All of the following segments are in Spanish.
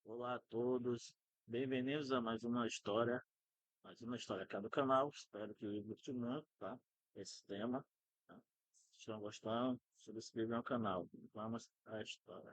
Olá a todos, bem-vindos a mais uma história aqui do canal. Espero que gostem muito, tá? Esse tema, tá? Se estão gostando, se inscrevam no canal. Vamos à história.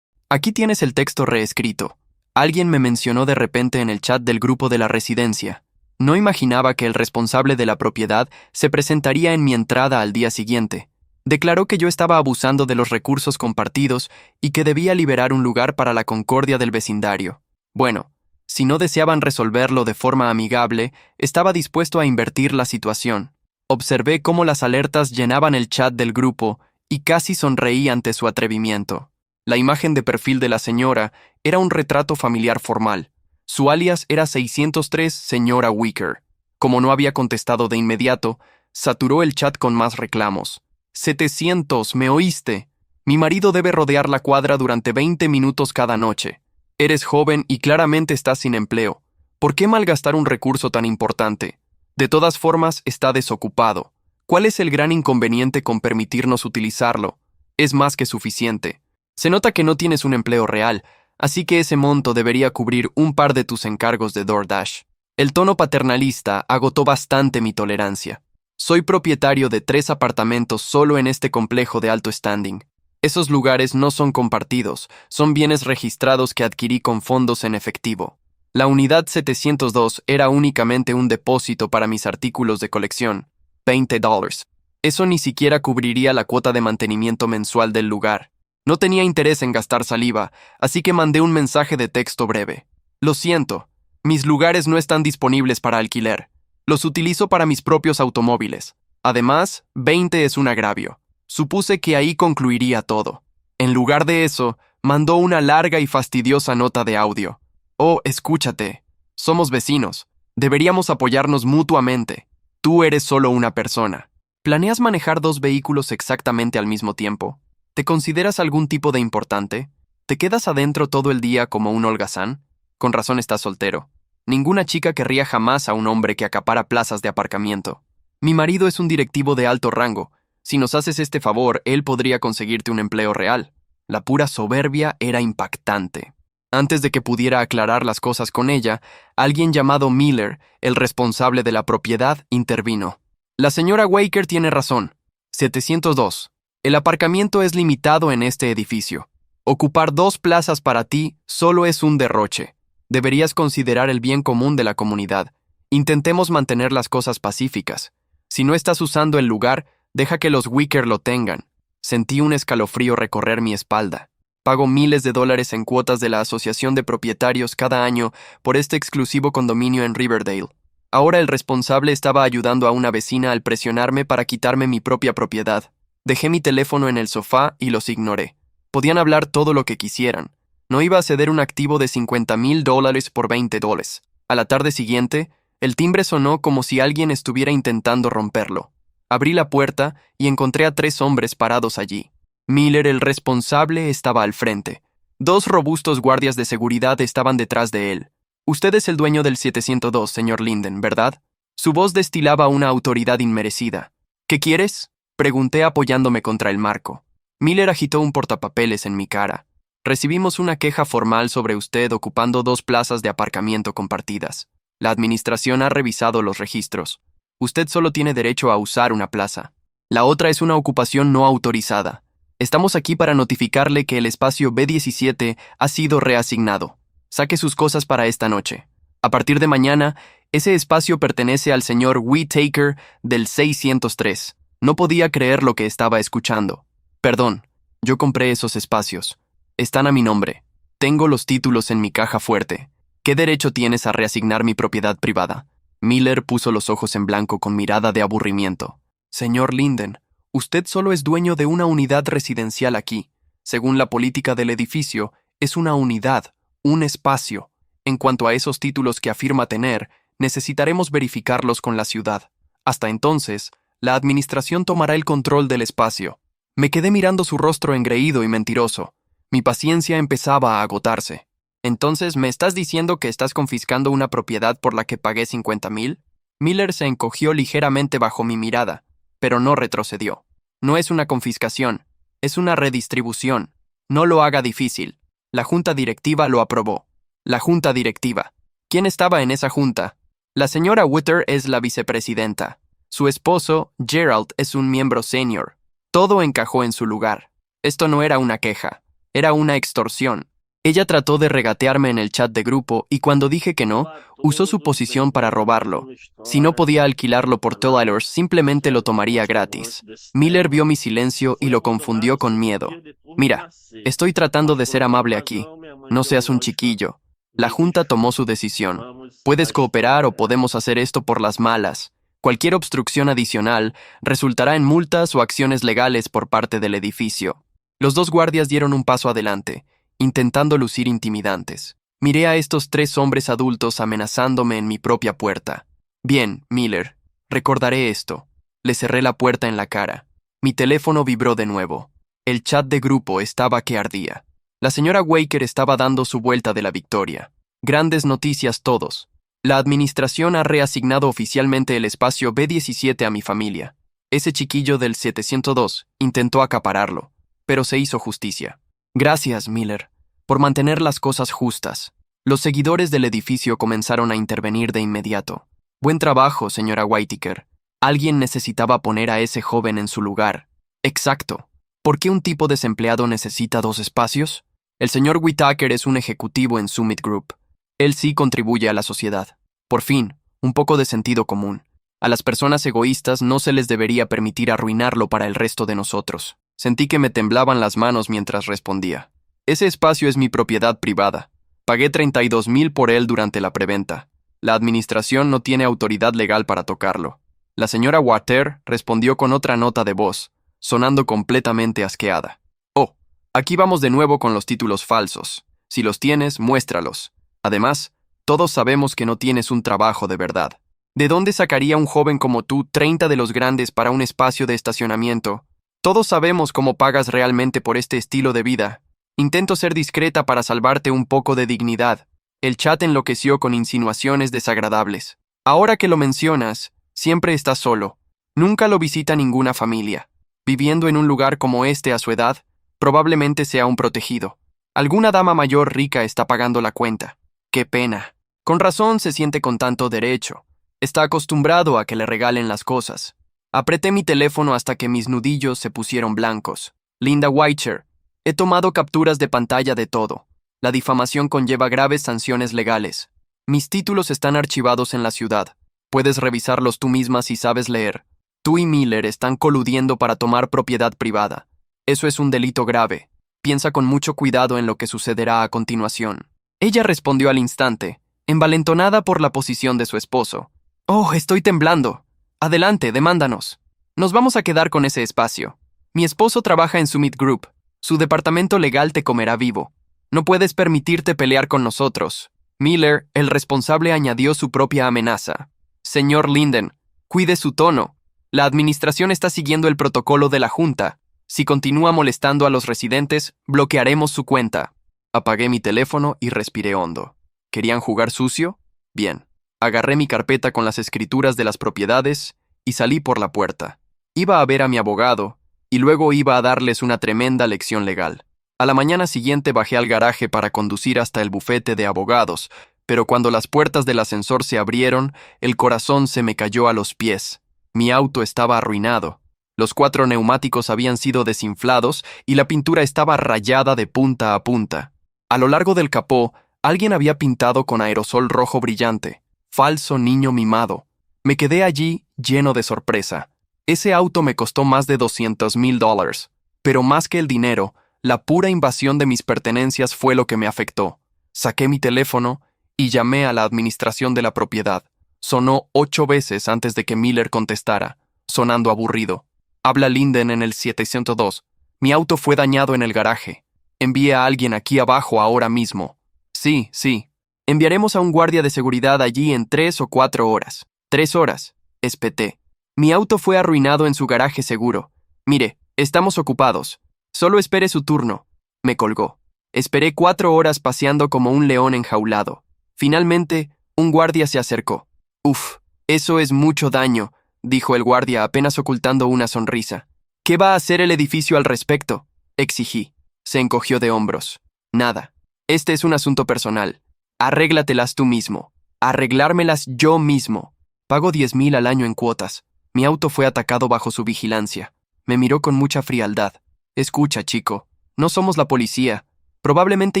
Aquí tienes el texto reescrito. Alguien me mencionó de repente en el chat del grupo de la residencia. No imaginaba que el responsable de la propiedad se presentaría en mi entrada al día siguiente. Declaró que yo estaba abusando de los recursos compartidos y que debía liberar un lugar para la concordia del vecindario. Bueno, si no deseaban resolverlo de forma amigable, estaba dispuesto a invertir la situación. Observé cómo las alertas llenaban el chat del grupo y casi sonreí ante su atrevimiento. La imagen de perfil de la señora era un retrato familiar formal. Su alias era 603 Señora Wicker. Como no había contestado de inmediato, saturó el chat con más reclamos. 700, ¿me oíste? Mi marido debe rodear la cuadra durante 20 minutos cada noche. Eres joven y claramente estás sin empleo. ¿Por qué malgastar un recurso tan importante? De todas formas, está desocupado. ¿Cuál es el gran inconveniente con permitirnos utilizarlo? Es más que suficiente. Se nota que no tienes un empleo real, así que ese monto debería cubrir un par de tus encargos de DoorDash. El tono paternalista agotó bastante mi tolerancia. Soy propietario de 3 apartamentos solo en este complejo de alto standing. Esos lugares no son compartidos, son bienes registrados que adquirí con fondos en efectivo. La unidad 702 era únicamente un depósito para mis artículos de colección, $20. Eso ni siquiera cubriría la cuota de mantenimiento mensual del lugar. No tenía interés en gastar saliva, así que mandé un mensaje de texto breve. Lo siento, mis lugares no están disponibles para alquiler. Los utilizo para mis propios automóviles. Además, 20 es un agravio. Supuse que ahí concluiría todo. En lugar de eso, mandó una larga y fastidiosa nota de audio. Oh, escúchate. Somos vecinos. Deberíamos apoyarnos mutuamente. Tú eres solo una persona. ¿Planeas manejar 2 vehículos exactamente al mismo tiempo? ¿Te consideras algún tipo de importante? ¿Te quedas adentro todo el día como un holgazán? Con razón estás soltero. Ninguna chica querría jamás a un hombre que acapara plazas de aparcamiento. Mi marido es un directivo de alto rango. Si nos haces este favor, él podría conseguirte un empleo real. La pura soberbia era impactante. Antes de que pudiera aclarar las cosas con ella, alguien llamado Miller, el responsable de la propiedad, intervino. La señora Waker tiene razón. 702. El aparcamiento es limitado en este edificio. Ocupar 2 plazas para ti solo es un derroche. Deberías considerar el bien común de la comunidad. Intentemos mantener las cosas pacíficas. Si no estás usando el lugar, deja que los Wicker lo tengan. Sentí un escalofrío recorrer mi espalda. Pago miles de dólares en cuotas de la Asociación de Propietarios cada año por este exclusivo condominio en Riverdale. Ahora el responsable estaba ayudando a una vecina al presionarme para quitarme mi propia propiedad. Dejé mi teléfono en el sofá y los ignoré. Podían hablar todo lo que quisieran. No iba a ceder un activo de $50,000 por $20. A la tarde siguiente, el timbre sonó como si alguien estuviera intentando romperlo. Abrí la puerta y encontré a 3 hombres parados allí. Miller, el responsable, estaba al frente. 2 robustos guardias de seguridad estaban detrás de él. Usted es el dueño del 702, señor Linden, ¿verdad? Su voz destilaba una autoridad inmerecida. ¿Qué quieres? Pregunté apoyándome contra el marco. Miller agitó un portapapeles en mi cara. Recibimos una queja formal sobre usted ocupando 2 plazas de aparcamiento compartidas. La administración ha revisado los registros. Usted solo tiene derecho a usar una plaza. La otra es una ocupación no autorizada. Estamos aquí para notificarle que el espacio B17 ha sido reasignado. Saque sus cosas para esta noche. A partir de mañana, ese espacio pertenece al señor Whittaker del 603. No podía creer lo que estaba escuchando. Perdón, yo compré esos espacios. Están a mi nombre. Tengo los títulos en mi caja fuerte. ¿Qué derecho tienes a reasignar mi propiedad privada? Miller puso los ojos en blanco con mirada de aburrimiento. Señor Linden, usted solo es dueño de una unidad residencial aquí. Según la política del edificio, es una unidad, un espacio. En cuanto a esos títulos que afirma tener, necesitaremos verificarlos con la ciudad. Hasta entonces, la administración tomará el control del espacio. Me quedé mirando su rostro engreído y mentiroso. Mi paciencia empezaba a agotarse. ¿Entonces me estás diciendo que estás confiscando una propiedad por la que pagué $50,000? Miller se encogió ligeramente bajo mi mirada, pero no retrocedió. No es una confiscación, es una redistribución. No lo haga difícil. La junta directiva lo aprobó. La junta directiva. ¿Quién estaba en esa junta? La señora Witter es la vicepresidenta. Su esposo, Gerald, es un miembro senior. Todo encajó en su lugar. Esto no era una queja, era una extorsión. Ella trató de regatearme en el chat de grupo y cuando dije que no, usó su posición para robarlo. Si no podía alquilarlo por $2, simplemente lo tomaría gratis. Miller vio mi silencio y lo confundió con miedo. Mira, estoy tratando de ser amable aquí. No seas un chiquillo. La junta tomó su decisión. Puedes cooperar o podemos hacer esto por las malas. Cualquier obstrucción adicional resultará en multas o acciones legales por parte del edificio. Los dos guardias dieron un paso adelante, intentando lucir intimidantes. Miré a estos 3 hombres adultos amenazándome en mi propia puerta. Bien, Miller, recordaré esto. Le cerré la puerta en la cara. Mi teléfono vibró de nuevo. El chat de grupo estaba que ardía. La señora Waker estaba dando su vuelta de la victoria. Grandes noticias todos. La administración ha reasignado oficialmente el espacio B17 a mi familia. Ese chiquillo del 702 intentó acapararlo, pero se hizo justicia. Gracias, Miller, por mantener las cosas justas. Los seguidores del edificio comenzaron a intervenir de inmediato. Buen trabajo, señora Whitaker. Alguien necesitaba poner a ese joven en su lugar. Exacto. ¿Por qué un tipo desempleado necesita 2 espacios? El señor Whitaker es un ejecutivo en Summit Group. Él sí contribuye a la sociedad. Por fin, un poco de sentido común. A las personas egoístas no se les debería permitir arruinarlo para el resto de nosotros. Sentí que me temblaban las manos mientras respondía. Ese espacio es mi propiedad privada. Pagué $32,000 por él durante la preventa. La administración no tiene autoridad legal para tocarlo. La señora Water respondió con otra nota de voz, sonando completamente asqueada. Oh, aquí vamos de nuevo con los títulos falsos. Si los tienes, muéstralos. Además, todos sabemos que no tienes un trabajo de verdad. ¿De dónde sacaría un joven como tú 30 de los grandes para un espacio de estacionamiento? Todos sabemos cómo pagas realmente por este estilo de vida. Intento ser discreta para salvarte un poco de dignidad. El chat enloqueció con insinuaciones desagradables. Ahora que lo mencionas, siempre está solo. Nunca lo visita ninguna familia. Viviendo en un lugar como este a su edad, probablemente sea un protegido. Alguna dama mayor rica está pagando la cuenta. ¡Qué pena! Con razón se siente con tanto derecho. Está acostumbrado a que le regalen las cosas. Apreté mi teléfono hasta que mis nudillos se pusieron blancos. Linda Whitaker, he tomado capturas de pantalla de todo. La difamación conlleva graves sanciones legales. Mis títulos están archivados en la ciudad. Puedes revisarlos tú misma si sabes leer. Tú y Miller están coludiendo para tomar propiedad privada. Eso es un delito grave. Piensa con mucho cuidado en lo que sucederá a continuación. Ella respondió al instante, envalentonada por la posición de su esposo. Oh, estoy temblando. Adelante, demándanos. Nos vamos a quedar con ese espacio. Mi esposo trabaja en Summit Group. Su departamento legal te comerá vivo. No puedes permitirte pelear con nosotros. Miller, el responsable, añadió su propia amenaza. Señor Linden, cuide su tono. La administración está siguiendo el protocolo de la junta. Si continúa molestando a los residentes, bloquearemos su cuenta. Apagué mi teléfono y respiré hondo. ¿Querían jugar sucio? Bien. Agarré mi carpeta con las escrituras de las propiedades y salí por la puerta. Iba a ver a mi abogado y luego iba a darles una tremenda lección legal. A la mañana siguiente bajé al garaje para conducir hasta el bufete de abogados, pero cuando las puertas del ascensor se abrieron, el corazón se me cayó a los pies. Mi auto estaba arruinado. Los 4 neumáticos habían sido desinflados y la pintura estaba rayada de punta a punta. A lo largo del capó, alguien había pintado con aerosol rojo brillante. Falso niño mimado. Me quedé allí lleno de sorpresa. Ese auto me costó más de $200,000, pero más que el dinero, la pura invasión de mis pertenencias fue lo que me afectó. Saqué mi teléfono y llamé a la administración de la propiedad. Sonó 8 veces antes de que Miller contestara, sonando aburrido. Habla Linden en el 702. Mi auto fue dañado en el garaje. Envíe a alguien aquí abajo ahora mismo. Sí. Enviaremos a un guardia de seguridad allí en 3 o 4 horas. 3 horas, espeté. Mi auto fue arruinado en su garaje seguro. Mire, estamos ocupados. Solo espere su turno. Me colgó. Esperé 4 horas paseando como un león enjaulado. Finalmente, un guardia se acercó. Uf, eso es mucho daño, dijo el guardia apenas ocultando una sonrisa. ¿Qué va a hacer el edificio al respecto? Exigí. Se encogió de hombros. Nada. Este es un asunto personal. Arréglatelas tú mismo. Arreglármelas yo mismo. Pago 10,000 al año en cuotas. Mi auto fue atacado bajo su vigilancia. Me miró con mucha frialdad. Escucha, chico, no somos la policía. Probablemente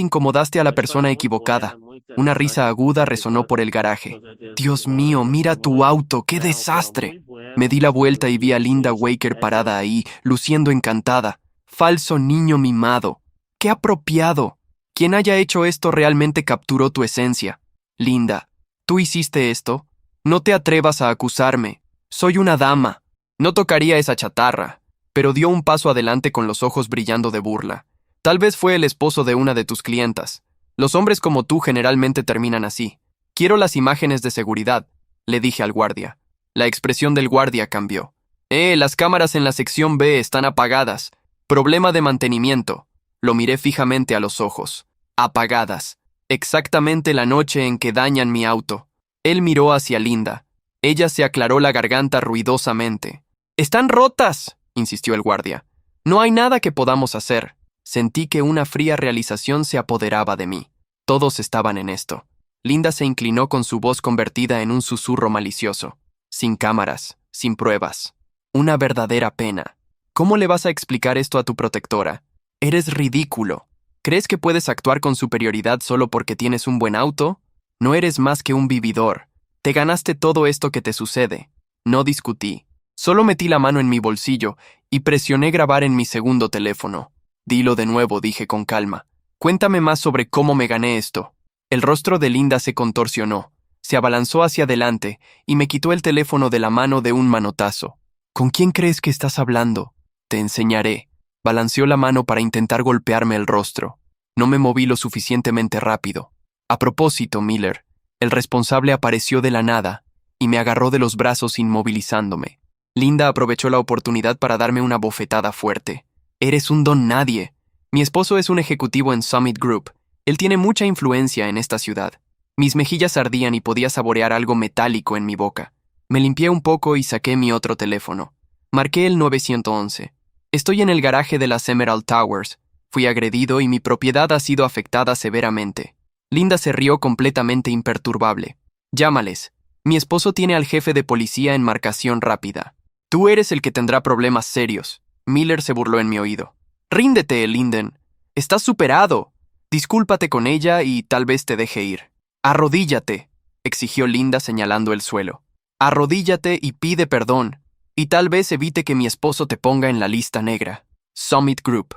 incomodaste a la persona equivocada. Una risa aguda resonó por el garaje. Dios mío, mira tu auto, qué desastre. Me di la vuelta y vi a Linda Waker parada ahí, luciendo encantada. Falso niño mimado. ¡Qué apropiado! Quien haya hecho esto realmente capturó tu esencia. Linda, ¿tú hiciste esto? No te atrevas a acusarme. Soy una dama. No tocaría esa chatarra. Pero dio un paso adelante con los ojos brillando de burla. Tal vez fue el esposo de una de tus clientas. Los hombres como tú generalmente terminan así. Quiero las imágenes de seguridad, le dije al guardia. La expresión del guardia cambió. Las cámaras en la sección B están apagadas. Problema de mantenimiento. Lo miré fijamente a los ojos. Apagadas. Exactamente la noche en que dañan mi auto. Él miró hacia Linda. Ella se aclaró la garganta ruidosamente. «¡Están rotas!», insistió el guardia. «No hay nada que podamos hacer». Sentí que una fría realización se apoderaba de mí. Todos estaban en esto. Linda se inclinó con su voz convertida en un susurro malicioso. Sin cámaras, sin pruebas. Una verdadera pena. ¿Cómo le vas a explicar esto a tu protectora? Eres ridículo. ¿Crees que puedes actuar con superioridad solo porque tienes un buen auto? No eres más que un vividor. Te ganaste todo esto que te sucede. No discutí. Solo metí la mano en mi bolsillo y presioné grabar en mi segundo teléfono. Dilo de nuevo, dije con calma. Cuéntame más sobre cómo me gané esto. El rostro de Linda se contorsionó, se abalanzó hacia adelante y me quitó el teléfono de la mano de un manotazo. ¿Con quién crees que estás hablando? Te enseñaré. Balanceó la mano para intentar golpearme el rostro. No me moví lo suficientemente rápido. A propósito, Miller, el responsable apareció de la nada y me agarró de los brazos inmovilizándome. Linda aprovechó la oportunidad para darme una bofetada fuerte. Eres un don nadie. Mi esposo es un ejecutivo en Summit Group. Él tiene mucha influencia en esta ciudad. Mis mejillas ardían y podía saborear algo metálico en mi boca. Me limpié un poco y saqué mi otro teléfono. Marqué el 911. Estoy en el garaje de las Emerald Towers. Fui agredido y mi propiedad ha sido afectada severamente. Linda se rió completamente imperturbable. Llámales. Mi esposo tiene al jefe de policía en marcación rápida. Tú eres el que tendrá problemas serios. Miller se burló en mi oído. Ríndete, Linden. Estás superado. Discúlpate con ella y tal vez te deje ir. Arrodíllate, exigió Linda señalando el suelo. Arrodíllate y pide perdón. Y tal vez evite que mi esposo te ponga en la lista negra. Summit Group.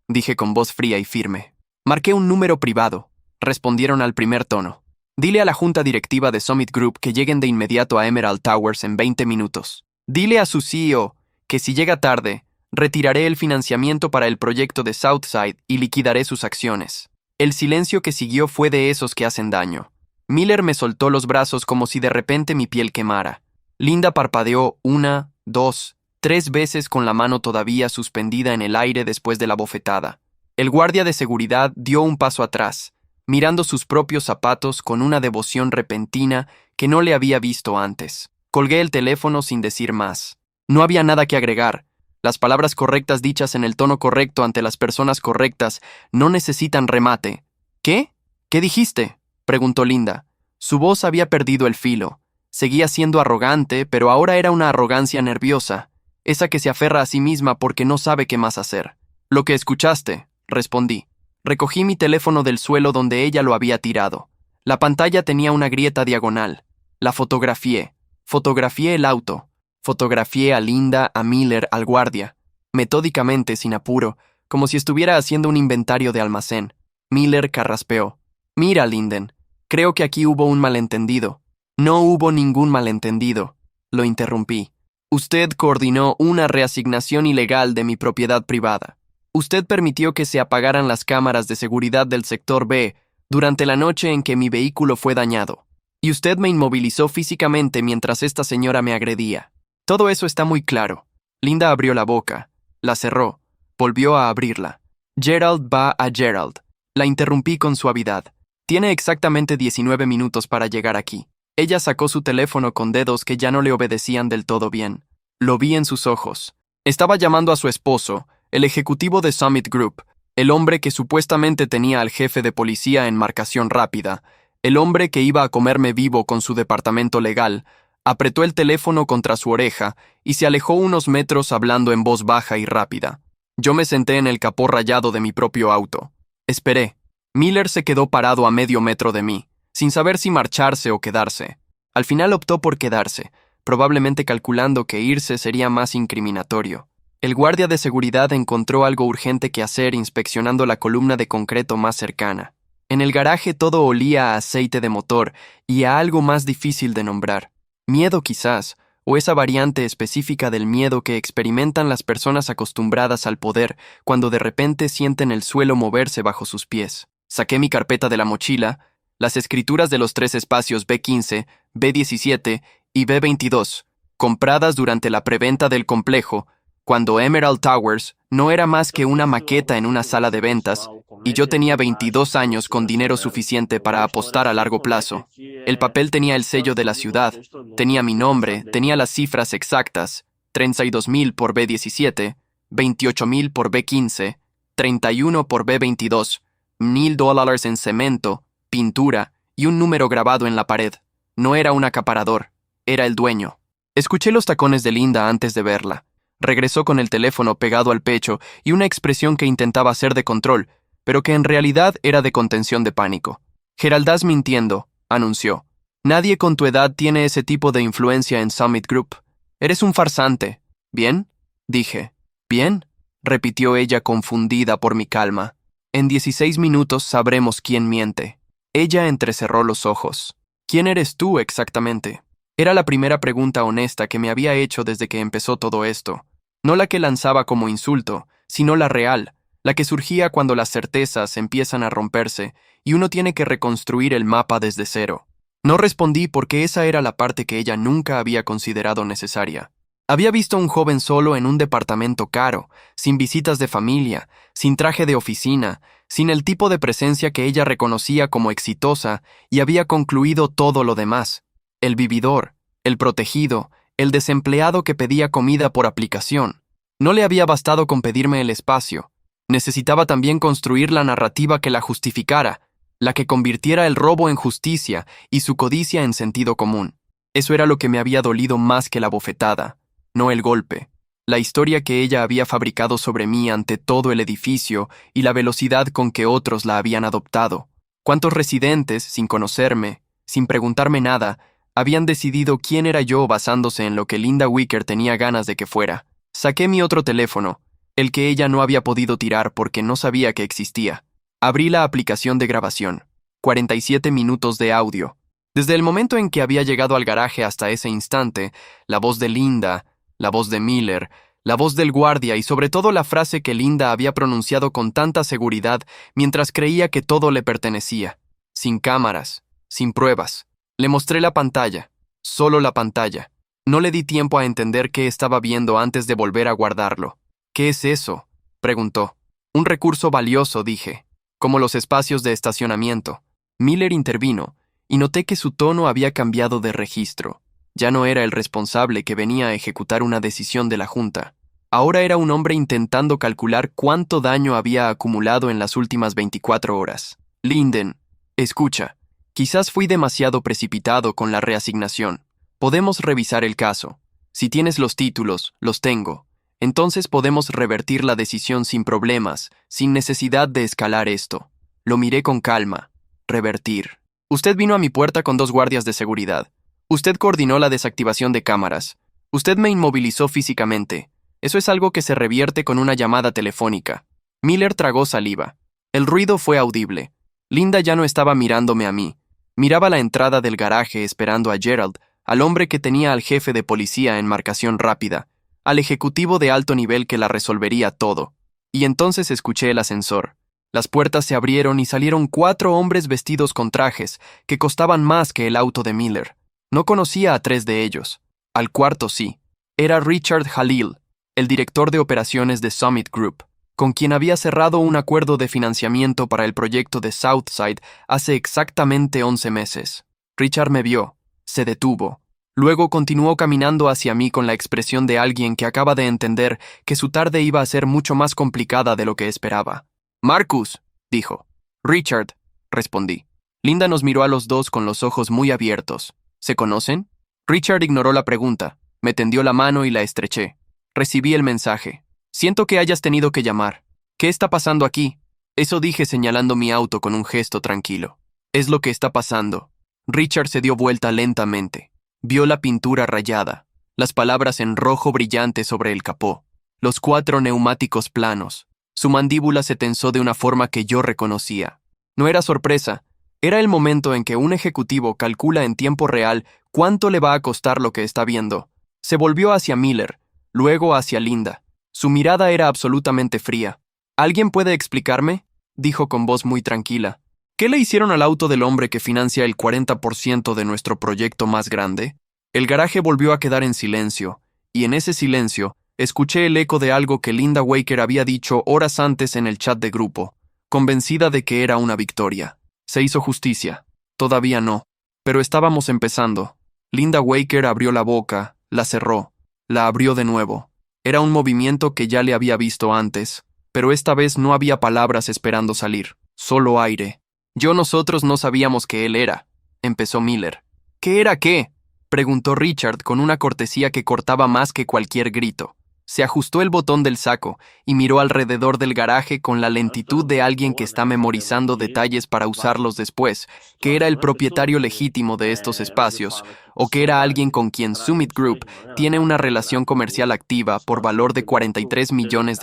Dije con voz fría y firme. Marqué un número privado. Respondieron al primer tono. Dile a la junta directiva de Summit Group que lleguen de inmediato a Emerald Towers en 20 minutos. Dile a su CEO que si llega tarde, retiraré el financiamiento para el proyecto de Southside y liquidaré sus acciones. El silencio que siguió fue de esos que hacen daño. Miller me soltó los brazos como si de repente mi piel quemara. Linda parpadeó 1, 2, 3 veces con la mano todavía suspendida en el aire después de la bofetada. El guardia de seguridad dio un paso atrás, mirando sus propios zapatos con una devoción repentina que no le había visto antes. Colgué el teléfono sin decir más. No había nada que agregar. Las palabras correctas dichas en el tono correcto ante las personas correctas no necesitan remate. ¿Qué? ¿Qué dijiste?, preguntó Linda. Su voz había perdido el filo. Seguía siendo arrogante, pero ahora era una arrogancia nerviosa, esa que se aferra a sí misma porque no sabe qué más hacer. Lo que escuchaste, respondí. Recogí mi teléfono del suelo donde ella lo había tirado. La pantalla tenía una grieta diagonal. La fotografié. Fotografié el auto. Fotografié a Linda, a Miller, al guardia. Metódicamente, sin apuro, como si estuviera haciendo un inventario de almacén. Miller carraspeó. Mira, Linden, creo que aquí hubo un malentendido. No hubo ningún malentendido. Lo interrumpí. Usted coordinó una reasignación ilegal de mi propiedad privada. Usted permitió que se apagaran las cámaras de seguridad del sector B durante la noche en que mi vehículo fue dañado. Y usted me inmovilizó físicamente mientras esta señora me agredía. Todo eso está muy claro. Linda abrió la boca, la cerró, volvió a abrirla. Gerald va a Gerald. La interrumpí con suavidad. Tiene exactamente 19 minutos para llegar aquí. Ella sacó su teléfono con dedos que ya no le obedecían del todo bien. Lo vi en sus ojos. Estaba llamando a su esposo, el ejecutivo de Summit Group. El hombre que supuestamente tenía al jefe de policía en marcación rápida, el hombre que iba a comerme vivo con su departamento legal, apretó el teléfono contra su oreja y se alejó unos metros hablando en voz baja y rápida. Yo me senté en el capó rayado de mi propio auto. Esperé. Miller se quedó parado a medio metro de mí, sin saber si marcharse o quedarse. Al final optó por quedarse, probablemente calculando que irse sería más incriminatorio. El guardia de seguridad encontró algo urgente que hacer inspeccionando la columna de concreto más cercana. En el garaje todo olía a aceite de motor y a algo más difícil de nombrar. Miedo quizás, o esa variante específica del miedo que experimentan las personas acostumbradas al poder cuando de repente sienten el suelo moverse bajo sus pies. Saqué mi carpeta de la mochila, las escrituras de los 3 espacios B15, B17 y B22, compradas durante la preventa del complejo, cuando Emerald Towers no era más que una maqueta en una sala de ventas, y yo tenía 22 años con dinero suficiente para apostar a largo plazo. El papel tenía el sello de la ciudad, tenía mi nombre, tenía las cifras exactas, 32,000 por B17, 28,000 por B15, 31 por B22, $1,000 en cemento, pintura y un número grabado en la pared. No era un acaparador, era el dueño. Escuché los tacones de Linda antes de verla. Regresó con el teléfono pegado al pecho y una expresión que intentaba ser de control, pero que en realidad era de contención de pánico. Geraldás mintiendo, anunció. Nadie con tu edad tiene ese tipo de influencia en Summit Group. Eres un farsante. ¿Bien? Dije. ¿Bien? Repitió ella confundida por mi calma. En 16 minutos sabremos quién miente. Ella entrecerró los ojos. ¿Quién eres tú exactamente? Era la primera pregunta honesta que me había hecho desde que empezó todo esto. No la que lanzaba como insulto, sino la real, la que surgía cuando las certezas empiezan a romperse y uno tiene que reconstruir el mapa desde cero. No respondí porque esa era la parte que ella nunca había considerado necesaria. Había visto a un joven solo en un departamento caro, sin visitas de familia, sin traje de oficina, sin el tipo de presencia que ella reconocía como exitosa, y había concluido todo lo demás. El vividor, el protegido, el desempleado que pedía comida por aplicación. No le había bastado con pedirme el espacio. Necesitaba también construir la narrativa que la justificara, la que convirtiera el robo en justicia y su codicia en sentido común. Eso era lo que me había dolido más que la bofetada, no el golpe. La historia que ella había fabricado sobre mí ante todo el edificio y la velocidad con que otros la habían adoptado. ¿Cuántos residentes, sin conocerme, sin preguntarme nada, habían decidido quién era yo basándose en lo que Linda Wicker tenía ganas de que fuera? Saqué mi otro teléfono, el que ella no había podido tirar porque no sabía que existía. Abrí la aplicación de grabación. 47 minutos de audio. Desde el momento en que había llegado al garaje hasta ese instante, la voz de Linda, la voz de Miller, la voz del guardia y sobre todo la frase que Linda había pronunciado con tanta seguridad mientras creía que todo le pertenecía. Sin cámaras, sin pruebas. Le mostré la pantalla, solo la pantalla. No le di tiempo a entender qué estaba viendo antes de volver a guardarlo. ¿Qué es eso?, preguntó. Un recurso valioso, dije, como los espacios de estacionamiento. Miller intervino, y noté que su tono había cambiado de registro. Ya no era el responsable que venía a ejecutar una decisión de la Junta. Ahora era un hombre intentando calcular cuánto daño había acumulado en las últimas 24 horas. Linden, escucha. Quizás fui demasiado precipitado con la reasignación. Podemos revisar el caso. Si tienes los títulos, los tengo. Entonces podemos revertir la decisión sin problemas, sin necesidad de escalar esto. Lo miré con calma. Revertir. Usted vino a mi puerta con 2 guardias de seguridad. Usted coordinó la desactivación de cámaras. Usted me inmovilizó físicamente. Eso es algo que se revierte con una llamada telefónica. Miller tragó saliva. El ruido fue audible. Linda ya no estaba mirándome a mí. Miraba la entrada del garaje esperando a Gerald, al hombre que tenía al jefe de policía en marcación rápida, al ejecutivo de alto nivel que la resolvería todo. Y entonces escuché el ascensor. Las puertas se abrieron y salieron 4 hombres vestidos con trajes, que costaban más que el auto de Miller. No conocía a 3 de ellos. Al cuarto sí. Era Richard Halil, el director de operaciones de Summit Group, con quien había cerrado un acuerdo de financiamiento para el proyecto de Southside hace exactamente 11 meses. Richard me vio, se detuvo. Luego continuó caminando hacia mí con la expresión de alguien que acaba de entender que su tarde iba a ser mucho más complicada de lo que esperaba. Marcus, dijo. Richard, respondí. Linda nos miró a los dos con los ojos muy abiertos. ¿Se conocen? Richard ignoró la pregunta. Me tendió la mano y la estreché. Recibí el mensaje. Siento que hayas tenido que llamar. ¿Qué está pasando aquí? Eso dije señalando mi auto con un gesto tranquilo. Es lo que está pasando. Richard se dio vuelta lentamente. Vio la pintura rayada, las palabras en rojo brillante sobre el capó, los 4 neumáticos planos. Su mandíbula se tensó de una forma que yo reconocía. No era sorpresa, era el momento en que un ejecutivo calcula en tiempo real cuánto le va a costar lo que está viendo. Se volvió hacia Miller, luego hacia Linda. Su mirada era absolutamente fría. ¿Alguien puede explicarme?, dijo con voz muy tranquila. ¿Qué le hicieron al auto del hombre que financia el 40% de nuestro proyecto más grande? El garaje volvió a quedar en silencio, y en ese silencio escuché el eco de algo que Linda Waker había dicho horas antes en el chat de grupo, convencida de que era una victoria. Se hizo justicia. Todavía no. Pero estábamos empezando. Linda Waker abrió la boca, la cerró, la abrió de nuevo. Era un movimiento que ya le había visto antes, pero esta vez no había palabras esperando salir, solo aire. Nosotros no sabíamos que él era, empezó Miller. ¿Qué era qué?, preguntó Richard con una cortesía que cortaba más que cualquier grito. Se ajustó el botón del saco y miró alrededor del garaje con la lentitud de alguien que está memorizando detalles para usarlos después, que era el propietario legítimo de estos espacios, o que era alguien con quien Summit Group tiene una relación comercial activa por valor de $43 millones.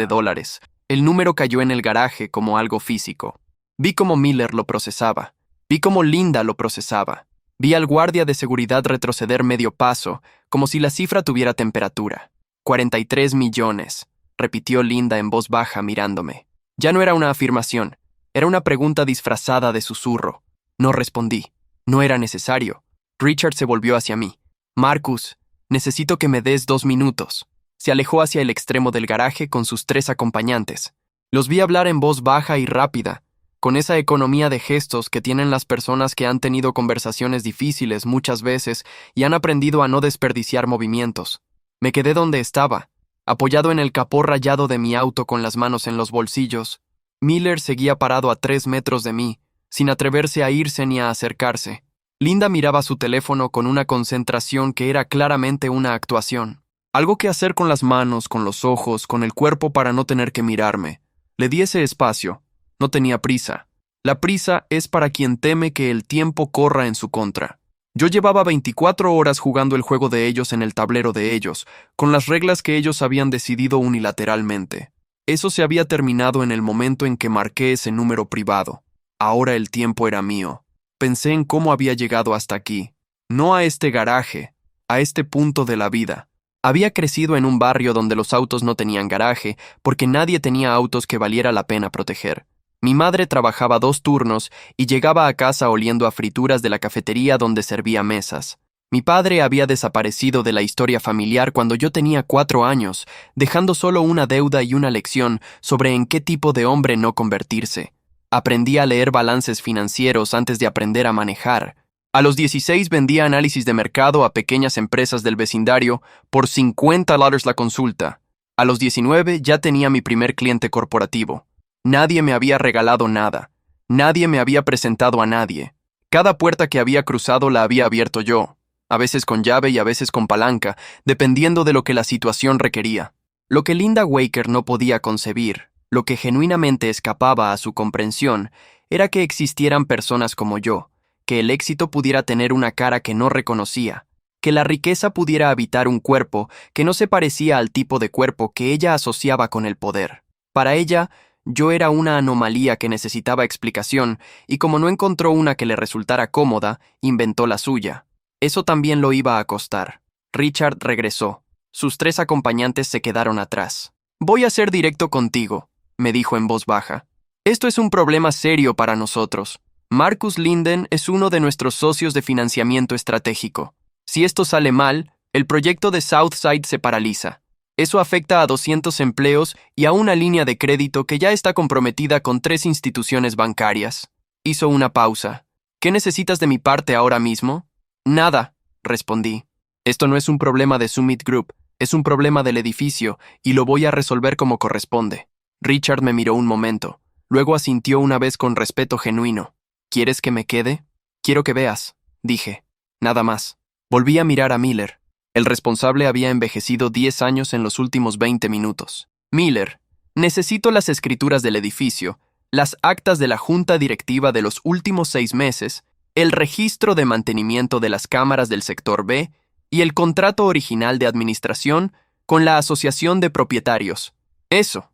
El número cayó en el garaje como algo físico. Vi cómo Miller lo procesaba. Vi cómo Linda lo procesaba. Vi al guardia de seguridad retroceder medio paso, como si la cifra tuviera temperatura. 43 millones, repitió Linda en voz baja mirándome. Ya no era una afirmación, era una pregunta disfrazada de susurro. No respondí. No era necesario. Richard se volvió hacia mí. Marcus, necesito que me des 2 minutos. Se alejó hacia el extremo del garaje con sus 3 acompañantes. Los vi hablar en voz baja y rápida, con esa economía de gestos que tienen las personas que han tenido conversaciones difíciles muchas veces y han aprendido a no desperdiciar movimientos. Me quedé donde estaba, apoyado en el capó rayado de mi auto con las manos en los bolsillos. Miller seguía parado a 3 metros de mí, sin atreverse a irse ni a acercarse. Linda miraba su teléfono con una concentración que era claramente una actuación. Algo que hacer con las manos, con los ojos, con el cuerpo para no tener que mirarme. Le di ese espacio. No tenía prisa. La prisa es para quien teme que el tiempo corra en su contra. Yo llevaba 24 horas jugando el juego de ellos en el tablero de ellos, con las reglas que ellos habían decidido unilateralmente. Eso se había terminado en el momento en que marqué ese número privado. Ahora el tiempo era mío. Pensé en cómo había llegado hasta aquí. No a este garaje, a este punto de la vida. Había crecido en un barrio donde los autos no tenían garaje, porque nadie tenía autos que valiera la pena proteger. Mi madre trabajaba 2 turnos y llegaba a casa oliendo a frituras de la cafetería donde servía mesas. Mi padre había desaparecido de la historia familiar cuando yo tenía 4 años, dejando solo una deuda y una lección sobre en qué tipo de hombre no convertirse. Aprendí a leer balances financieros antes de aprender a manejar. A los 16 vendía análisis de mercado a pequeñas empresas del vecindario por $50 la consulta. A los 19 ya tenía mi primer cliente corporativo. Nadie me había regalado nada. Nadie me había presentado a nadie. Cada puerta que había cruzado la había abierto yo, a veces con llave y a veces con palanca, dependiendo de lo que la situación requería. Lo que Linda Waker no podía concebir, lo que genuinamente escapaba a su comprensión, era que existieran personas como yo, que el éxito pudiera tener una cara que no reconocía, que la riqueza pudiera habitar un cuerpo que no se parecía al tipo de cuerpo que ella asociaba con el poder. Para ella, yo era una anomalía que necesitaba explicación, y como no encontró una que le resultara cómoda, inventó la suya. Eso también lo iba a costar. Richard regresó. Sus 3 acompañantes se quedaron atrás. «Voy a ser directo contigo», me dijo en voz baja. «Esto es un problema serio para nosotros. Marcus Linden es uno de nuestros socios de financiamiento estratégico. Si esto sale mal, el proyecto de Southside se paraliza. Eso afecta a 200 empleos y a una línea de crédito que ya está comprometida con 3 instituciones bancarias». Hizo una pausa. «¿Qué necesitas de mi parte ahora mismo?» «Nada», respondí. «Esto no es un problema de Summit Group, es un problema del edificio y lo voy a resolver como corresponde». Richard me miró un momento. Luego asintió una vez con respeto genuino. ¿Quieres que me quede? Quiero que veas, dije. Nada más. Volví a mirar a Miller. El responsable había envejecido 10 años en los últimos 20 minutos. Miller, necesito las escrituras del edificio, las actas de la junta directiva de los últimos 6 meses, el registro de mantenimiento de las cámaras del sector B y el contrato original de administración con la asociación de propietarios. Eso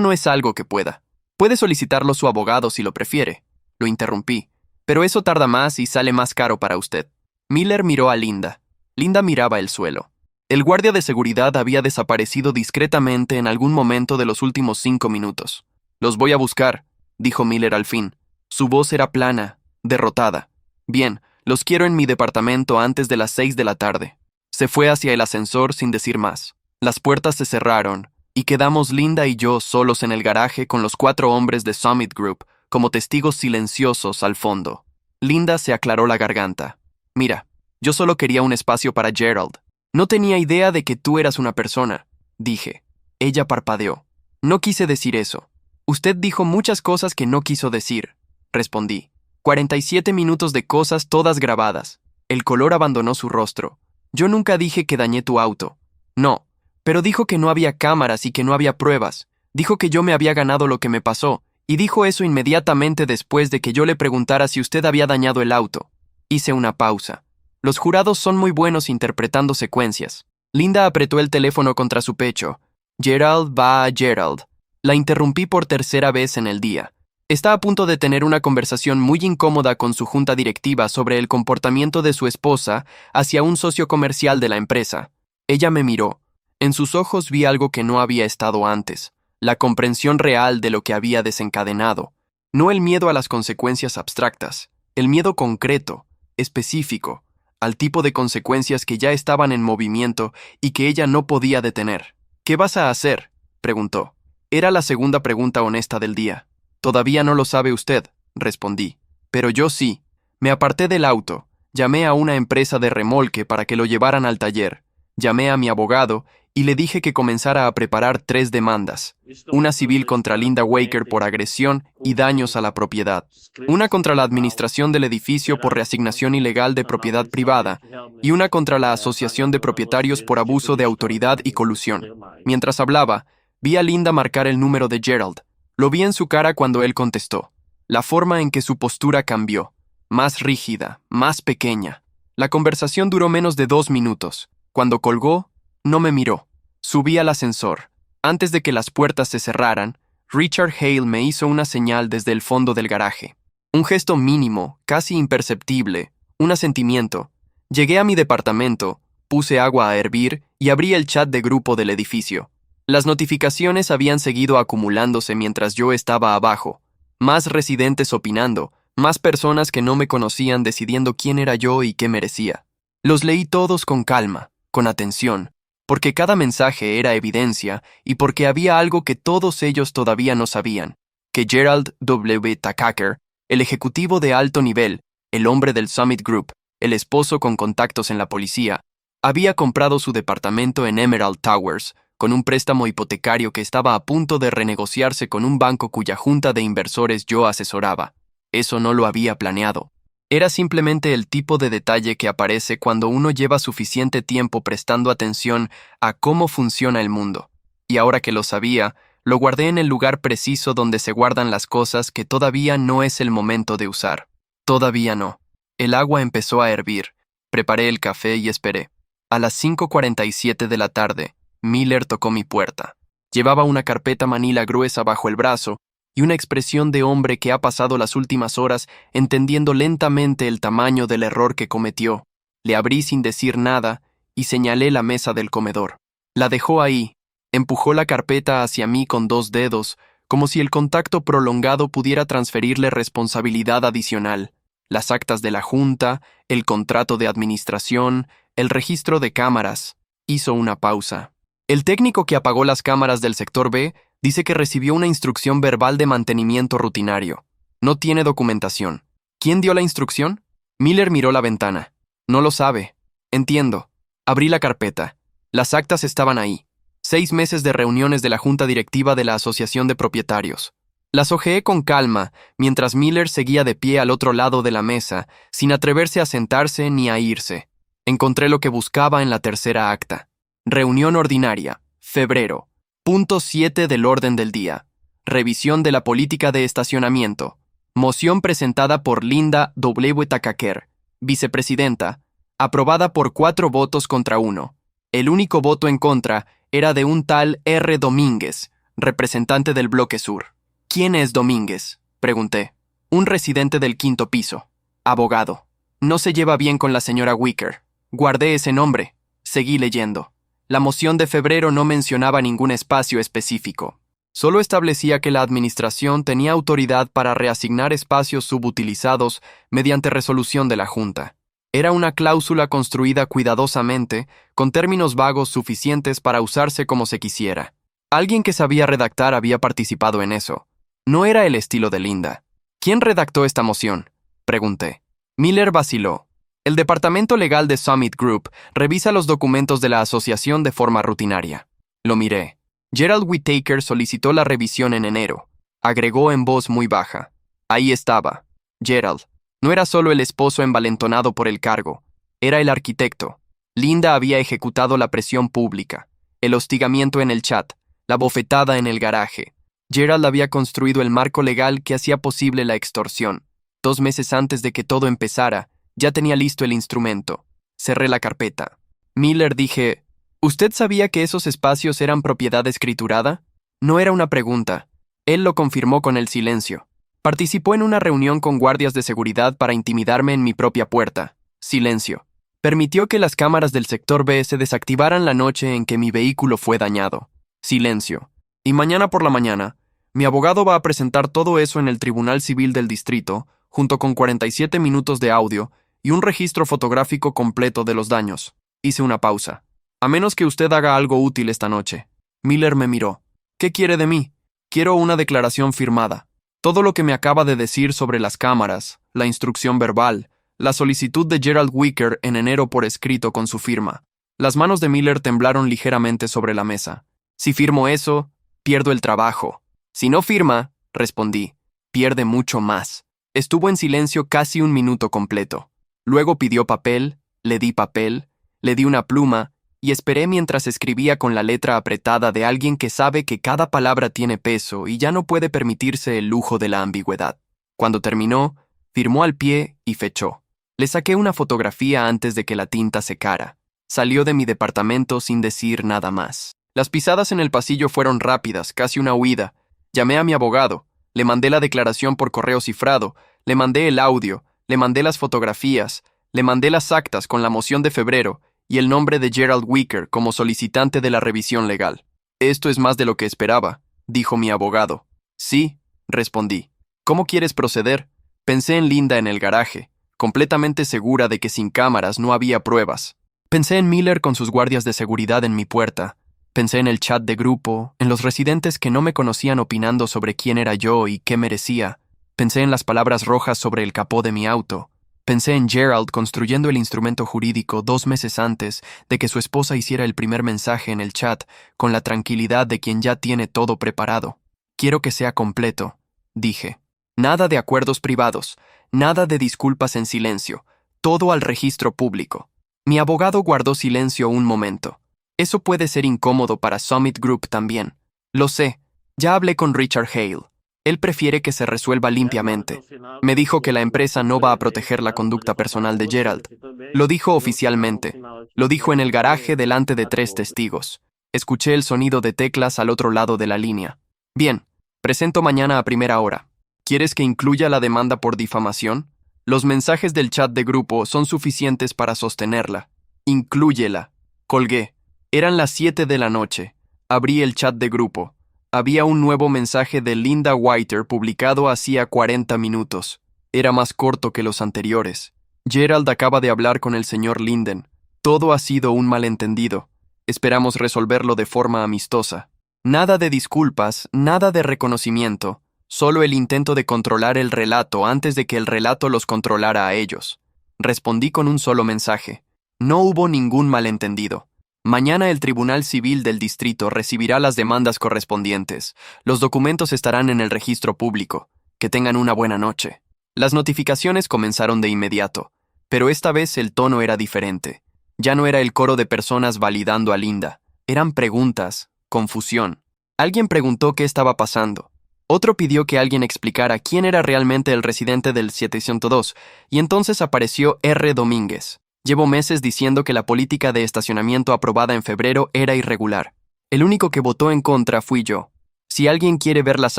no es algo que pueda. Puede solicitarlo su abogado si lo prefiere. Lo interrumpí. Pero eso tarda más y sale más caro para usted. Miller miró a Linda. Linda miraba el suelo. El guardia de seguridad había desaparecido discretamente en algún momento de los últimos 5 minutos. Los voy a buscar, dijo Miller al fin. Su voz era plana, derrotada. Bien, los quiero en mi departamento antes de las 6 de la tarde. Se fue hacia el ascensor sin decir más. Las puertas se cerraron, y quedamos Linda y yo solos en el garaje con los 4 hombres de Summit Group, como testigos silenciosos al fondo. Linda se aclaró la garganta. Mira, yo solo quería un espacio para Gerald. No tenía idea de que tú eras una persona, dije. Ella parpadeó. No quise decir eso. Usted dijo muchas cosas que no quiso decir, respondí. 47 minutos de cosas todas grabadas. El color abandonó su rostro. Yo nunca dije que dañé tu auto. No, pero dijo que no había cámaras y que no había pruebas. Dijo que yo me había ganado lo que me pasó, y dijo eso inmediatamente después de que yo le preguntara si usted había dañado el auto. Hice una pausa. Los jurados son muy buenos interpretando secuencias. Linda apretó el teléfono contra su pecho. Gerald va a Gerald. La interrumpí por tercera vez en el día. Está a punto de tener una conversación muy incómoda con su junta directiva sobre el comportamiento de su esposa hacia un socio comercial de la empresa. Ella me miró. En sus ojos vi algo que no había estado antes, la comprensión real de lo que había desencadenado. No el miedo a las consecuencias abstractas, el miedo concreto, específico, al tipo de consecuencias que ya estaban en movimiento y que ella no podía detener. ¿Qué vas a hacer?, preguntó. Era la segunda pregunta honesta del día. Todavía no lo sabe usted, respondí. Pero yo sí. Me aparté del auto, llamé a una empresa de remolque para que lo llevaran al taller, llamé a mi abogado y le dije que comenzara a preparar 3 demandas. Una civil contra Linda Waker por agresión y daños a la propiedad. Una contra la administración del edificio por reasignación ilegal de propiedad privada y una contra la asociación de propietarios por abuso de autoridad y colusión. Mientras hablaba, vi a Linda marcar el número de Gerald. Lo vi en su cara cuando él contestó. La forma en que su postura cambió. Más rígida, más pequeña. La conversación duró menos de 2 minutos. Cuando colgó, no me miró. Subí al ascensor. Antes de que las puertas se cerraran, Richard Hale me hizo una señal desde el fondo del garaje. Un gesto mínimo, casi imperceptible, un asentimiento. Llegué a mi departamento, puse agua a hervir y abrí el chat de grupo del edificio. Las notificaciones habían seguido acumulándose mientras yo estaba abajo. Más residentes opinando, más personas que no me conocían decidiendo quién era yo y qué merecía. Los leí todos con calma, con atención, porque cada mensaje era evidencia y porque había algo que todos ellos todavía no sabían, que Gerald W. Takaker, el ejecutivo de alto nivel, el hombre del Summit Group, el esposo con contactos en la policía, había comprado su departamento en Emerald Towers con un préstamo hipotecario que estaba a punto de renegociarse con un banco cuya junta de inversores yo asesoraba. Eso no lo había planeado. Era simplemente el tipo de detalle que aparece cuando uno lleva suficiente tiempo prestando atención a cómo funciona el mundo. Y ahora que lo sabía, lo guardé en el lugar preciso donde se guardan las cosas que todavía no es el momento de usar. Todavía no. El agua empezó a hervir. Preparé el café y esperé. A las 5:47 de la tarde, Miller tocó mi puerta. Llevaba una carpeta manila gruesa bajo el brazo y una expresión de hombre que ha pasado las últimas horas entendiendo lentamente el tamaño del error que cometió. Le abrí sin decir nada y señalé la mesa del comedor. La dejó ahí, empujó la carpeta hacia mí con 2 dedos, como si el contacto prolongado pudiera transferirle responsabilidad adicional. Las actas de la junta, el contrato de administración, el registro de cámaras. Hizo una pausa. El técnico que apagó las cámaras del sector B dice que recibió una instrucción verbal de mantenimiento rutinario. No tiene documentación. ¿Quién dio la instrucción? Miller miró la ventana. No lo sabe. Entiendo. Abrí la carpeta. Las actas estaban ahí. 6 meses de reuniones de la junta directiva de la Asociación de Propietarios. Las hojeé con calma, mientras Miller seguía de pie al otro lado de la mesa, sin atreverse a sentarse ni a irse. Encontré lo que buscaba en la tercera acta. Reunión ordinaria, febrero. Punto 7 del orden del día. Revisión de la política de estacionamiento. Moción presentada por Linda W. Takaker, vicepresidenta, aprobada por 4 votos contra 1. El único voto en contra era de un tal R. Domínguez, representante del Bloque Sur. ¿Quién es Domínguez?, pregunté. Un residente del 5º piso. Abogado. No se lleva bien con la señora Wicker. Guardé ese nombre. Seguí leyendo. La moción de febrero no mencionaba ningún espacio específico. Solo establecía que la administración tenía autoridad para reasignar espacios subutilizados mediante resolución de la Junta. Era una cláusula construida cuidadosamente, con términos vagos suficientes para usarse como se quisiera. Alguien que sabía redactar había participado en eso. No era el estilo de Linda. ¿Quién redactó esta moción?, pregunté. Miller vaciló. El departamento legal de Summit Group revisa los documentos de la asociación de forma rutinaria. Lo miré. Gerald Whittaker solicitó la revisión en enero. Agregó en voz muy baja. Ahí estaba. Gerald. No era solo el esposo envalentonado por el cargo. Era el arquitecto. Linda había ejecutado la presión pública, el hostigamiento en el chat, la bofetada en el garaje. Gerald había construido el marco legal que hacía posible la extorsión. 2 meses antes de que todo empezara, ya tenía listo el instrumento. Cerré la carpeta. Miller, dije, ¿usted sabía que esos espacios eran propiedad escriturada? No era una pregunta. Él lo confirmó con el silencio. Participó en una reunión con guardias de seguridad para intimidarme en mi propia puerta. Silencio. Permitió que las cámaras del sector B se desactivaran la noche en que mi vehículo fue dañado. Silencio. Y mañana por la mañana, mi abogado va a presentar todo eso en el Tribunal Civil del Distrito, junto con 47 minutos de audio y un registro fotográfico completo de los daños. Hice una pausa. A menos que usted haga algo útil esta noche. Miller me miró. ¿Qué quiere de mí? Quiero una declaración firmada. Todo lo que me acaba de decir sobre las cámaras, la instrucción verbal, la solicitud de Gerald Wicker en enero por escrito con su firma. Las manos de Miller temblaron ligeramente sobre la mesa. Si firmo eso, pierdo el trabajo. Si no firma, respondí, pierde mucho más. Estuvo en silencio casi 1 minuto completo. Luego pidió papel, le di una pluma y esperé mientras escribía con la letra apretada de alguien que sabe que cada palabra tiene peso y ya no puede permitirse el lujo de la ambigüedad. Cuando terminó, firmó al pie y fechó. Le saqué una fotografía antes de que la tinta secara. Salió de mi departamento sin decir nada más. Las pisadas en el pasillo fueron rápidas, casi una huida. Llamé a mi abogado, le mandé la declaración por correo cifrado, le mandé el audio, le mandé las fotografías, le mandé las actas con la moción de febrero y el nombre de Gerald Wicker como solicitante de la revisión legal. Esto es más de lo que esperaba, dijo mi abogado. Sí, respondí. ¿Cómo quieres proceder? Pensé en Linda en el garaje, completamente segura de que sin cámaras no había pruebas. Pensé en Miller con sus guardias de seguridad en mi puerta. Pensé en el chat de grupo, en los residentes que no me conocían opinando sobre quién era yo y qué merecía. Pensé en las palabras rojas sobre el capó de mi auto. Pensé en Gerald construyendo el instrumento jurídico 2 meses antes de que su esposa hiciera el primer mensaje en el chat, con la tranquilidad de quien ya tiene todo preparado. Quiero que sea completo, dije. Nada de acuerdos privados, nada de disculpas en silencio, todo al registro público. Mi abogado guardó silencio un momento. Eso puede ser incómodo para Summit Group también. Lo sé, ya hablé con Richard Hale. Él prefiere que se resuelva limpiamente. Me dijo que la empresa no va a proteger la conducta personal de Gerald. Lo dijo oficialmente. Lo dijo en el garaje delante de 3 testigos. Escuché el sonido de teclas al otro lado de la línea. Bien, presento mañana a primera hora. ¿Quieres que incluya la demanda por difamación? Los mensajes del chat de grupo son suficientes para sostenerla. Inclúyela. Colgué. Eran las 7 de la noche. Abrí el chat de grupo. Había un nuevo mensaje de Linda Whitter publicado hacía 40 minutos. Era más corto que los anteriores. Gerald acaba de hablar con el señor Linden. Todo ha sido un malentendido. Esperamos resolverlo de forma amistosa. Nada de disculpas, nada de reconocimiento. Solo el intento de controlar el relato antes de que el relato los controlara a ellos. Respondí con un solo mensaje. No hubo ningún malentendido. Mañana el Tribunal Civil del Distrito recibirá las demandas correspondientes. Los documentos estarán en el registro público. Que tengan una buena noche. Las notificaciones comenzaron de inmediato, pero esta vez el tono era diferente. Ya no era el coro de personas validando a Linda. Eran preguntas, confusión. Alguien preguntó qué estaba pasando. Otro pidió que alguien explicara quién era realmente el residente del 702, y entonces apareció R. Domínguez. Llevo meses diciendo que la política de estacionamiento aprobada en febrero era irregular. El único que votó en contra fui yo. Si alguien quiere ver las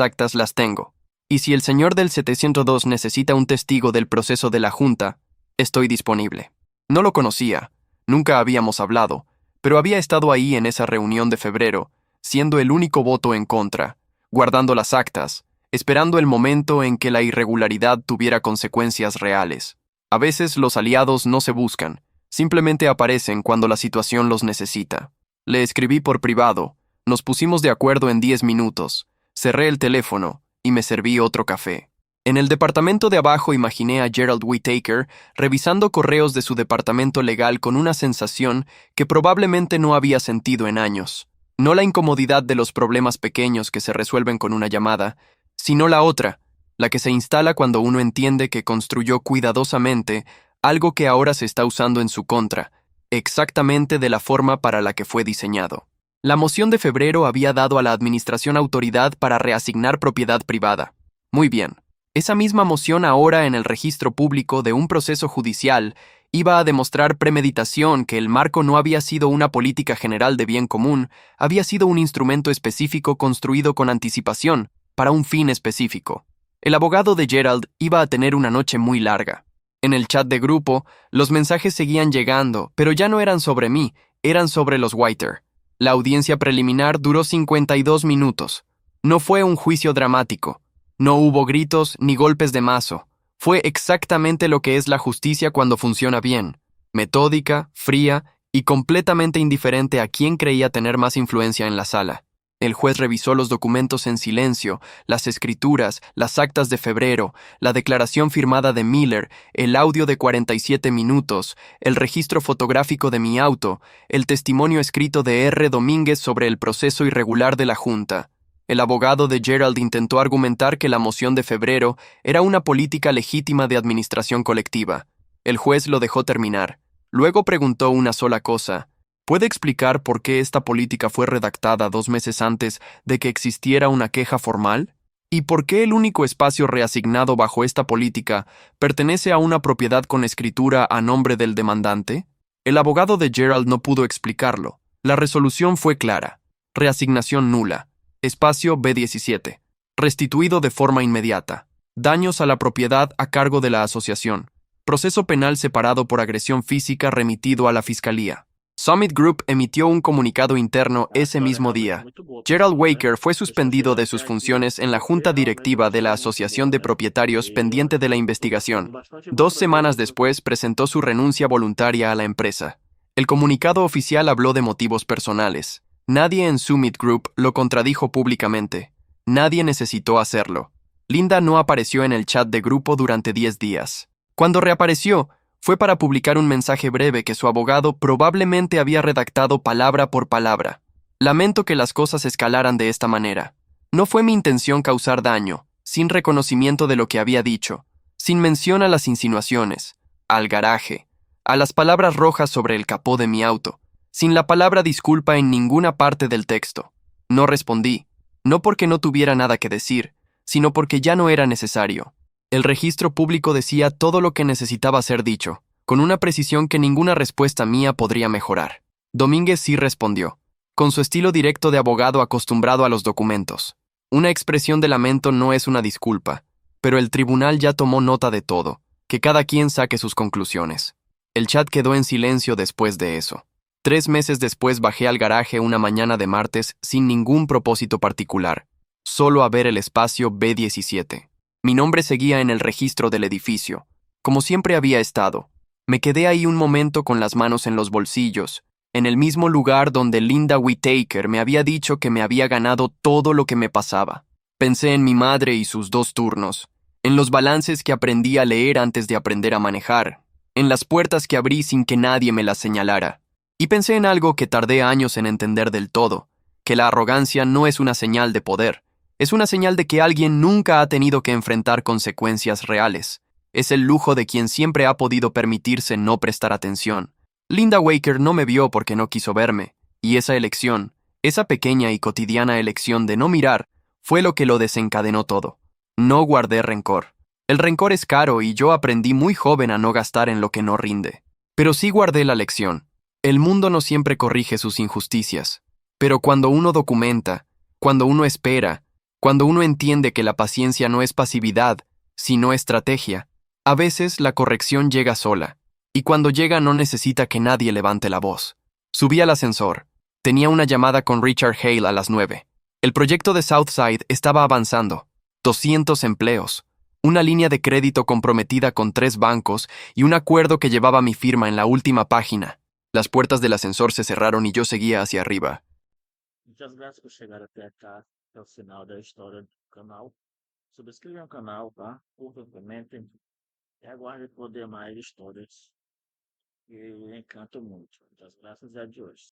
actas, las tengo. Y si el señor del 702 necesita un testigo del proceso de la Junta, estoy disponible. No lo conocía, nunca habíamos hablado, pero había estado ahí en esa reunión de febrero, siendo el único voto en contra, guardando las actas, esperando el momento en que la irregularidad tuviera consecuencias reales. A veces los aliados no se buscan, simplemente aparecen cuando la situación los necesita. Le escribí por privado, nos pusimos de acuerdo en 10 minutos, cerré el teléfono y me serví otro café. En el departamento de abajo imaginé a Gerald Whittaker revisando correos de su departamento legal con una sensación que probablemente no había sentido en años. No la incomodidad de los problemas pequeños que se resuelven con una llamada, sino la otra, la que se instala cuando uno entiende que construyó cuidadosamente algo que ahora se está usando en su contra, exactamente de la forma para la que fue diseñado. La moción de febrero había dado a la administración autoridad para reasignar propiedad privada. Muy bien. Esa misma moción ahora en el registro público de un proceso judicial iba a demostrar premeditación, que el marco no había sido una política general de bien común, había sido un instrumento específico construido con anticipación, para un fin específico. El abogado de Gerald iba a tener una noche muy larga. En el chat de grupo, los mensajes seguían llegando, pero ya no eran sobre mí, eran sobre los Whittaker. La audiencia preliminar duró 52 minutos. No fue un juicio dramático. No hubo gritos ni golpes de mazo. Fue exactamente lo que es la justicia cuando funciona bien. Metódica, fría y completamente indiferente a quién creía tener más influencia en la sala. El juez revisó los documentos en silencio, las escrituras, las actas de febrero, la declaración firmada de Miller, el audio de 47 minutos, el registro fotográfico de mi auto, el testimonio escrito de R. Domínguez sobre el proceso irregular de la Junta. El abogado de Gerald intentó argumentar que la moción de febrero era una política legítima de administración colectiva. El juez lo dejó terminar. Luego preguntó una sola cosa. ¿Puede explicar por qué esta política fue redactada 2 meses antes de que existiera una queja formal? ¿Y por qué el único espacio reasignado bajo esta política pertenece a una propiedad con escritura a nombre del demandante? El abogado de Gerald no pudo explicarlo. La resolución fue clara. Reasignación nula. Espacio B17. Restituido de forma inmediata. Daños a la propiedad a cargo de la asociación. Proceso penal separado por agresión física remitido a la Fiscalía. Summit Group emitió un comunicado interno ese mismo día. Gerald Whittaker fue suspendido de sus funciones en la junta directiva de la Asociación de Propietarios pendiente de la investigación. 2 semanas después presentó su renuncia voluntaria a la empresa. El comunicado oficial habló de motivos personales. Nadie en Summit Group lo contradijo públicamente. Nadie necesitó hacerlo. Linda no apareció en el chat de grupo durante 10 días. Cuando reapareció, fue para publicar un mensaje breve que su abogado probablemente había redactado palabra por palabra. Lamento que las cosas escalaran de esta manera. No fue mi intención causar daño, sin reconocimiento de lo que había dicho, sin mención a las insinuaciones, al garaje, a las palabras rojas sobre el capó de mi auto, sin la palabra disculpa en ninguna parte del texto. No respondí, no porque no tuviera nada que decir, sino porque ya no era necesario. El registro público decía todo lo que necesitaba ser dicho, con una precisión que ninguna respuesta mía podría mejorar. Domínguez sí respondió, con su estilo directo de abogado acostumbrado a los documentos. Una expresión de lamento no es una disculpa, pero el tribunal ya tomó nota de todo, que cada quien saque sus conclusiones. El chat quedó en silencio después de eso. 3 meses después bajé al garaje una mañana de martes sin ningún propósito particular, solo a ver el espacio B17. Mi nombre seguía en el registro del edificio, como siempre había estado. Me quedé ahí un momento con las manos en los bolsillos, en el mismo lugar donde Linda Whittaker me había dicho que me había ganado todo lo que me pasaba. Pensé en mi madre y sus 2 turnos, en los balances que aprendí a leer antes de aprender a manejar, en las puertas que abrí sin que nadie me las señalara. Y pensé en algo que tardé años en entender del todo, que la arrogancia no es una señal de poder, es una señal de que alguien nunca ha tenido que enfrentar consecuencias reales. Es el lujo de quien siempre ha podido permitirse no prestar atención. Linda Waker no me vio porque no quiso verme, y esa elección, esa pequeña y cotidiana elección de no mirar, fue lo que lo desencadenó todo. No guardé rencor. El rencor es caro y yo aprendí muy joven a no gastar en lo que no rinde. Pero sí guardé la lección. El mundo no siempre corrige sus injusticias, pero cuando uno documenta, cuando uno espera, cuando uno entiende que la paciencia no es pasividad, sino estrategia, a veces la corrección llega sola, y cuando llega no necesita que nadie levante la voz. Subí al ascensor. Tenía una llamada con Richard Hale a las 9. El proyecto de Southside estaba avanzando. 200 empleos, una línea de crédito comprometida con 3 bancos y un acuerdo que llevaba mi firma en la última página. Las puertas del ascensor se cerraron y yo seguía hacia arriba. Muchas gracias por chegar até cá, até o final da história do canal. Subscrevam o canal, tá? Curtam, comentem e aguardem por demais histórias que encantam muito. Muchas gracias e adiós.